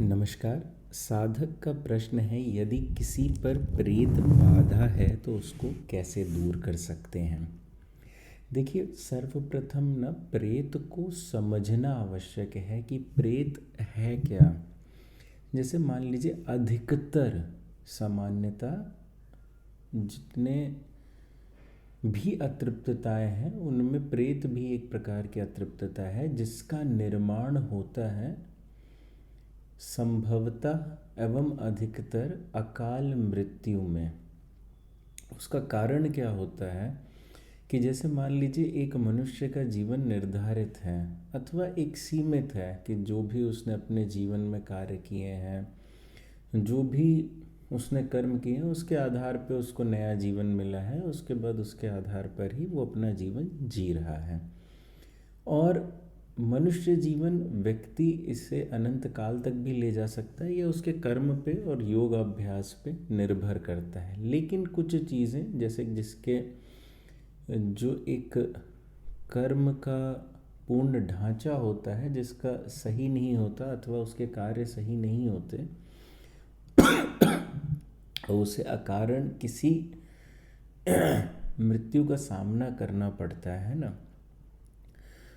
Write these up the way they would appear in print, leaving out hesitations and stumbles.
नमस्कार। साधक का प्रश्न है, यदि किसी पर प्रेत बाधा है तो उसको कैसे दूर कर सकते हैं। देखिए, सर्वप्रथम ना प्रेत को समझना आवश्यक है कि प्रेत है क्या। जैसे मान लीजिए, अधिकतर सामान्यता जितने भी अतृप्तताएं हैं उनमें प्रेत भी एक प्रकार की अतृप्तता है, जिसका निर्माण होता है संभवतः एवं अधिकतर अकाल मृत्यु में। उसका कारण क्या होता है कि जैसे मान लीजिए, एक मनुष्य का जीवन निर्धारित है अथवा एक सीमित है कि जो भी उसने अपने जीवन में कार्य किए हैं, जो भी उसने कर्म किए हैं, उसके आधार पर उसको नया जीवन मिला है। उसके बाद उसके आधार पर ही वो अपना जीवन जी रहा है। और मनुष्य जीवन व्यक्ति इसे अनंत काल तक भी ले जा सकता है, यह उसके कर्म पे और योग अभ्यास पे निर्भर करता है। लेकिन कुछ चीज़ें, जैसे जिसके जो एक कर्म का पूर्ण ढांचा होता है, जिसका सही नहीं होता अथवा उसके कार्य सही नहीं होते, उसे अकारण किसी मृत्यु का सामना करना पड़ता है ना।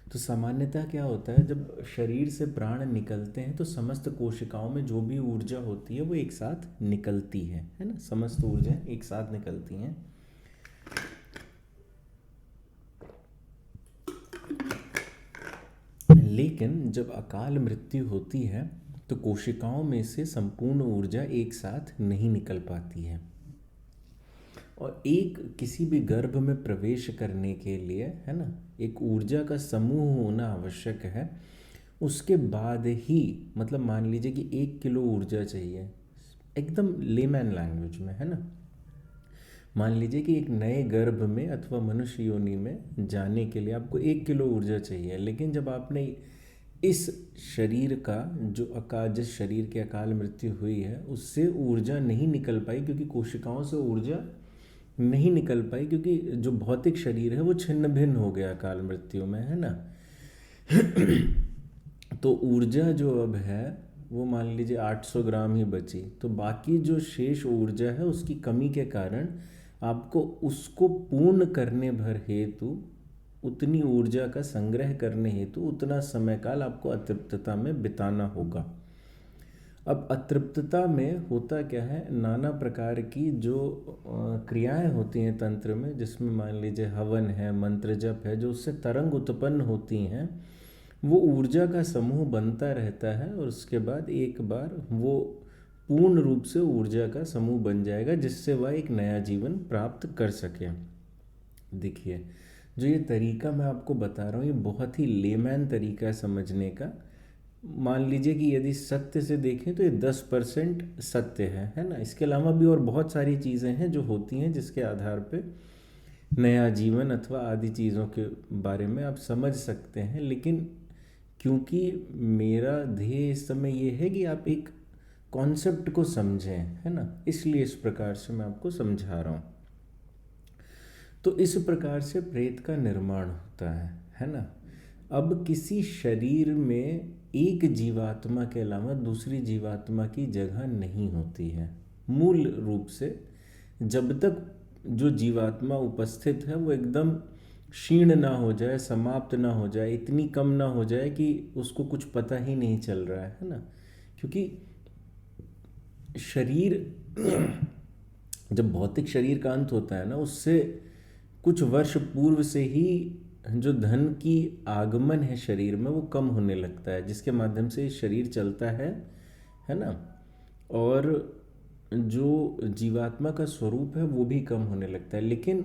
तो सामान्यतः क्या होता है, जब शरीर से प्राण निकलते हैं तो समस्त कोशिकाओं में जो भी ऊर्जा होती है वो एक साथ निकलती है ना। समस्त ऊर्जा एक साथ निकलती हैं। लेकिन जब अकाल मृत्यु होती है तो कोशिकाओं में से संपूर्ण ऊर्जा एक साथ नहीं निकल पाती है, और एक किसी भी गर्भ में प्रवेश करने के लिए, है ना, एक ऊर्जा का समूह होना आवश्यक है। उसके बाद ही, मतलब मान लीजिए कि 1 किलो ऊर्जा चाहिए, एकदम लेमैन लैंग्वेज में, है ना। मान लीजिए कि एक नए गर्भ में अथवा मनुष्य योनि में जाने के लिए आपको 1 किलो ऊर्जा चाहिए। लेकिन जब आपने इस शरीर का जिस शरीर की अकाल मृत्यु हुई है उससे ऊर्जा नहीं निकल पाई, क्योंकि कोशिकाओं से ऊर्जा नहीं निकल पाई, क्योंकि जो भौतिक शरीर है वो छिन्न भिन्न हो गया अकाल मृत्यु में, है ना। तो ऊर्जा जो अब है वो मान लीजिए 800 ग्राम ही बची। तो बाकी जो शेष ऊर्जा है उसकी कमी के कारण आपको उसको पूर्ण करने भर हेतु, उतनी ऊर्जा का संग्रह करने हेतु उतना समय काल आपको अतृप्तता में बिताना होगा। अब अतृप्तता में होता क्या है, नाना प्रकार की जो क्रियाएं होती हैं तंत्र में, जिसमें मान लीजिए हवन है, मंत्र जप है, जो उससे तरंग उत्पन्न होती हैं, वो ऊर्जा का समूह बनता रहता है। और उसके बाद एक बार वो पूर्ण रूप से ऊर्जा का समूह बन जाएगा, जिससे वह एक नया जीवन प्राप्त कर सके। देखिए, जो ये तरीका मैं आपको बता रहा हूँ, ये बहुत ही लेमैन तरीका है समझने का। मान लीजिए कि यदि सत्य से देखें तो ये 10% सत्य है ना। इसके अलावा भी और बहुत सारी चीज़ें हैं जो होती हैं, जिसके आधार पे नया जीवन अथवा आदि चीज़ों के बारे में आप समझ सकते हैं। लेकिन क्योंकि मेरा ध्येय इस समय ये है कि आप एक कॉन्सेप्ट को समझें, है ना, इसलिए इस प्रकार से मैं आपको समझा रहा हूँ। तो इस प्रकार से प्रेत का निर्माण होता है ना। अब किसी शरीर में एक जीवात्मा के अलावा दूसरी जीवात्मा की जगह नहीं होती है। मूल रूप से जब तक जो जीवात्मा उपस्थित है वो एकदम क्षीण ना हो जाए, समाप्त ना हो जाए, इतनी कम ना हो जाए कि उसको कुछ पता ही नहीं चल रहा है ना। क्योंकि शरीर जब भौतिक शरीर का अंत होता है ना, उससे कुछ वर्ष पूर्व से ही जो धन की आगमन है शरीर में वो कम होने लगता है, जिसके माध्यम से शरीर चलता है ना। और जो जीवात्मा का स्वरूप है वो भी कम होने लगता है। लेकिन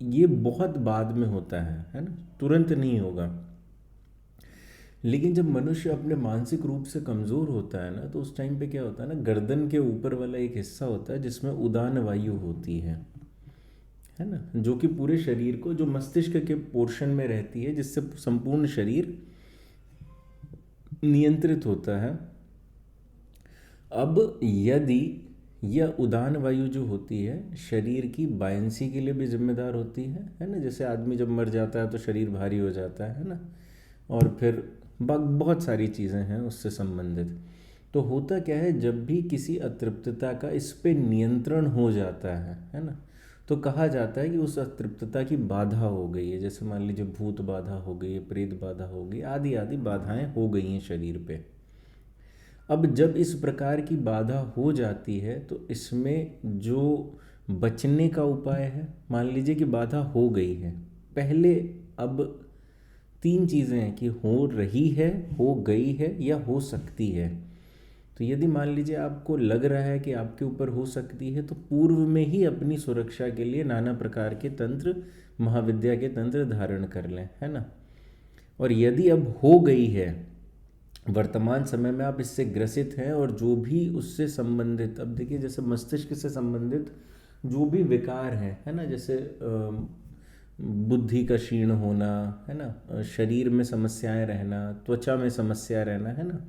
ये बहुत बाद में होता है ना, तुरंत नहीं होगा। लेकिन जब मनुष्य अपने मानसिक रूप से कमज़ोर होता है ना, तो उस टाइम पे क्या होता है ना, गर्दन के ऊपर वाला एक हिस्सा होता है जिसमें उदान वायु होती है ना, जो कि पूरे शरीर को, जो मस्तिष्क के पोर्शन में रहती है, जिससे संपूर्ण शरीर नियंत्रित होता है। अब यदि यह उदान वायु जो होती है शरीर की बायंसी के लिए भी जिम्मेदार होती है ना। जैसे आदमी जब मर जाता है तो शरीर भारी हो जाता है ना, और फिर बहुत सारी चीज़ें हैं उससे संबंधित। तो होता क्या है, जब भी किसी अतृप्तता का इस पे नियंत्रण हो जाता है ना, तो कहा जाता है कि उस अतृप्तता की बाधा हो गई है। जैसे मान लीजिए भूत बाधा हो गई है, प्रेत बाधा हो गई, आदि आदि बाधाएं हो गई हैं शरीर पे। अब जब इस प्रकार की बाधा हो जाती है तो इसमें जो बचने का उपाय है, मान लीजिए कि बाधा हो गई है पहले, अब तीन चीज़ें हैं कि हो रही है, हो गई है या हो सकती है। तो यदि मान लीजिए आपको लग रहा है कि आपके ऊपर हो सकती है, तो पूर्व में ही अपनी सुरक्षा के लिए नाना प्रकार के तंत्र, महाविद्या के तंत्र धारण कर लें, है ना। और यदि अब हो गई है, वर्तमान समय में आप इससे ग्रसित हैं, और जो भी उससे संबंधित, अब देखिए जैसे मस्तिष्क से संबंधित जो भी विकार हैं, है ना, जैसे बुद्धि का क्षीण होना, है ना, शरीर में समस्याएं रहना, त्वचा में समस्या रहना, है ना,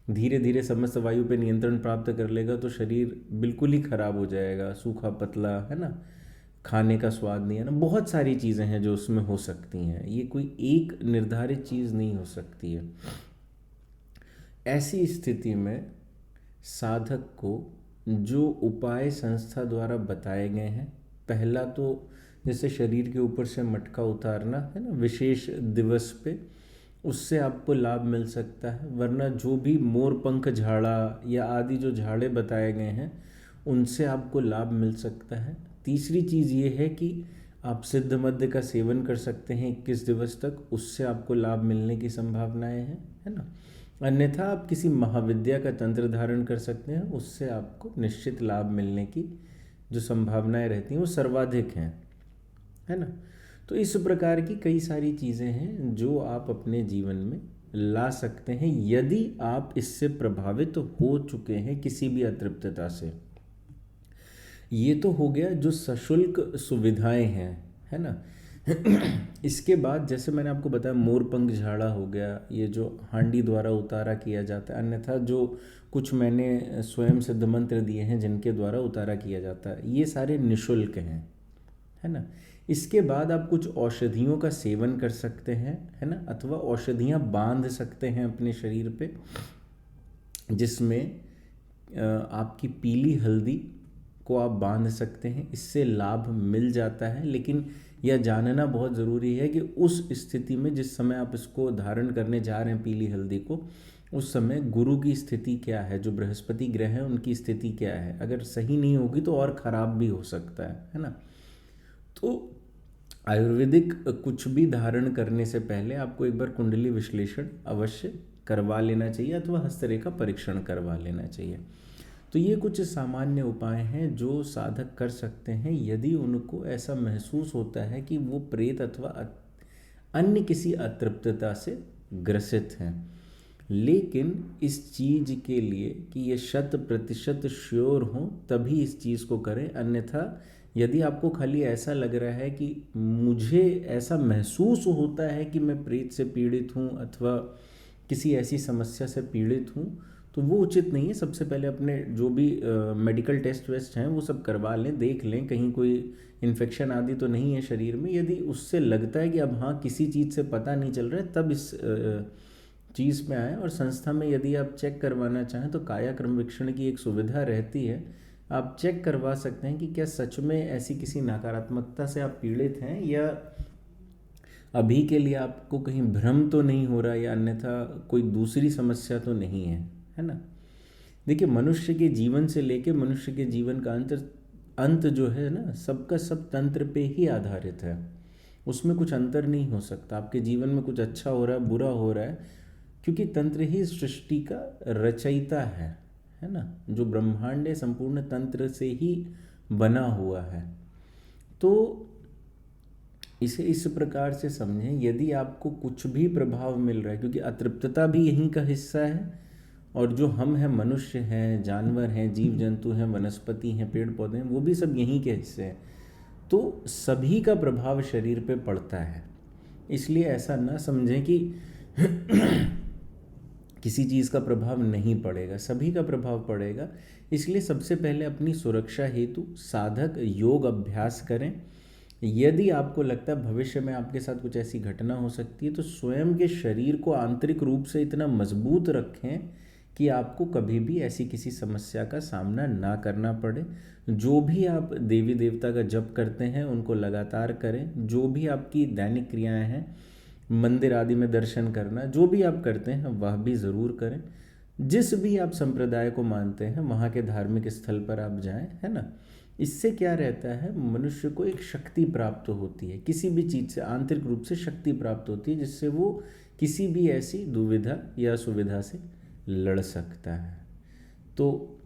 धीरे धीरे समस्त वायु पे नियंत्रण प्राप्त कर लेगा तो शरीर बिल्कुल ही खराब हो जाएगा, सूखा पतला, है ना, खाने का स्वाद नहीं है ना, बहुत सारी चीज़ें हैं जो उसमें हो सकती हैं, ये कोई एक निर्धारित चीज़ नहीं हो सकती है। ऐसी स्थिति में साधक को जो उपाय संस्था द्वारा बताए गए हैं, पहला तो जैसे शरीर के ऊपर से मटका उतारना, है ना, विशेष दिवस पे, उससे आपको लाभ मिल सकता है। वरना जो भी मोर पंख झाड़ा या आदि जो झाड़े बताए गए हैं, उनसे आपको लाभ मिल सकता है। तीसरी चीज़ ये है कि आप सिद्ध मद्य का सेवन कर सकते हैं 21 दिवस तक, उससे आपको लाभ मिलने की संभावनाएं हैं, है ना। अन्यथा आप किसी महाविद्या का तंत्र धारण कर सकते हैं, उससे आपको निश्चित लाभ मिलने की जो संभावनाएं रहती हैं वो सर्वाधिक हैं, है ना। तो इस प्रकार की कई सारी चीज़ें हैं जो आप अपने जीवन में ला सकते हैं यदि आप इससे प्रभावित हो चुके हैं किसी भी अतृप्तता से। ये तो हो गया जो सशुल्क सुविधाएं हैं, है ना। इसके बाद जैसे मैंने आपको बताया मोर पंख झाड़ा हो गया, ये जो हांडी द्वारा उतारा किया जाता है, अन्यथा जो कुछ मैंने स्वयं सिद्ध मंत्र दिए हैं जिनके द्वारा उतारा किया जाता है, ये सारे निशुल्क हैं, है ना। इसके बाद आप कुछ औषधियों का सेवन कर सकते हैं, है ना, अथवा औषधियाँ बांध सकते हैं अपने शरीर पे, जिसमें आपकी पीली हल्दी को आप बांध सकते हैं, इससे लाभ मिल जाता है। लेकिन यह जानना बहुत ज़रूरी है कि उस स्थिति में जिस समय आप इसको धारण करने जा रहे हैं पीली हल्दी को, उस समय गुरु की स्थिति क्या है, जो बृहस्पति ग्रह है उनकी स्थिति क्या है। अगर सही नहीं होगी तो और ख़राब भी हो सकता है ना। तो आयुर्वेदिक कुछ भी धारण करने से पहले आपको एक बार कुंडली विश्लेषण अवश्य करवा लेना चाहिए, अथवा हस्तरेखा परीक्षण करवा लेना चाहिए। तो ये कुछ सामान्य उपाय हैं जो साधक कर सकते हैं यदि उनको ऐसा महसूस होता है कि वो प्रेत अथवा अन्य किसी अतृप्तता से ग्रसित हैं। लेकिन इस चीज़ के लिए कि ये 100% श्योर हो तभी इस चीज़ को करें, अन्यथा यदि आपको खाली ऐसा लग रहा है कि मुझे ऐसा महसूस होता है कि मैं प्रेत से पीड़ित हूँ अथवा किसी ऐसी समस्या से पीड़ित हूँ, तो वो उचित नहीं है। सबसे पहले अपने जो भी मेडिकल टेस्ट वेस्ट हैं वो सब करवा लें, देख लें कहीं कोई इन्फेक्शन आदि तो नहीं है शरीर में। यदि उससे लगता है कि अब हाँ किसी चीज़ से पता नहीं चल रहा है, तब इस चीज़ में आए। और संस्था में यदि आप चेक करवाना चाहें तो कायाक्रम वीक्षण की एक सुविधा रहती है, आप चेक करवा सकते हैं कि क्या सच में ऐसी किसी नकारात्मकता से आप पीड़ित हैं, या अभी के लिए आपको कहीं भ्रम तो नहीं हो रहा, या अन्यथा कोई दूसरी समस्या तो नहीं है ना। देखिए मनुष्य के जीवन से लेके मनुष्य के जीवन का अंत जो है ना, सबका सब तंत्र पे ही आधारित है, उसमें कुछ अंतर नहीं हो सकता। आपके जीवन में कुछ अच्छा हो रहा है, बुरा हो रहा है, क्योंकि तंत्र ही सृष्टि का रचयिता है ना। जो ब्रह्मांड है संपूर्ण तंत्र से ही बना हुआ है। तो इसे इस प्रकार से समझें, यदि आपको कुछ भी प्रभाव मिल रहा है, क्योंकि अतृप्तता भी यहीं का हिस्सा है, और जो हम हैं, मनुष्य हैं, जानवर हैं, जीव जंतु हैं, वनस्पति हैं, पेड़ पौधे हैं, वो भी सब यहीं के हिस्से हैं। तो सभी का प्रभाव शरीर पे पड़ता है। इसलिए ऐसा ना समझें कि किसी चीज़ का प्रभाव नहीं पड़ेगा, सभी का प्रभाव पड़ेगा। इसलिए सबसे पहले अपनी सुरक्षा हेतु साधक योग अभ्यास करें। यदि आपको लगता है भविष्य में आपके साथ कुछ ऐसी घटना हो सकती है, तो स्वयं के शरीर को आंतरिक रूप से इतना मजबूत रखें कि आपको कभी भी ऐसी किसी समस्या का सामना ना करना पड़े। जो भी आप देवी देवता का जप करते हैं उनको लगातार करें। जो भी आपकी दैनिक क्रियाएं हैं, मंदिर आदि में दर्शन करना, जो भी आप करते हैं वह भी ज़रूर करें। जिस भी आप संप्रदाय को मानते हैं वहाँ के धार्मिक स्थल पर आप जाएं, है ना। इससे क्या रहता है, मनुष्य को एक शक्ति प्राप्त होती है, किसी भी चीज़ से आंतरिक रूप से शक्ति प्राप्त होती है, जिससे वो किसी भी ऐसी दुविधा या सुविधा से लड़ सकता है। तो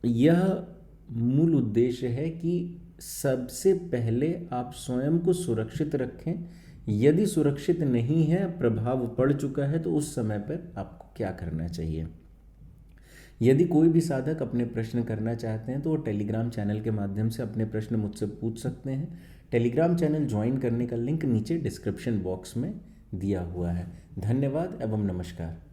यह मूल उद्देश्य है कि सबसे पहले आप स्वयं को सुरक्षित रखें। यदि सुरक्षित नहीं है, प्रभाव पड़ चुका है, तो उस समय पर आपको क्या करना चाहिए। यदि कोई भी साधक अपने प्रश्न करना चाहते हैं तो वो टेलीग्राम चैनल के माध्यम से अपने प्रश्न मुझसे पूछ सकते हैं। टेलीग्राम चैनल ज्वाइन करने का लिंक नीचे डिस्क्रिप्शन बॉक्स में दिया हुआ है। धन्यवाद एवं नमस्कार।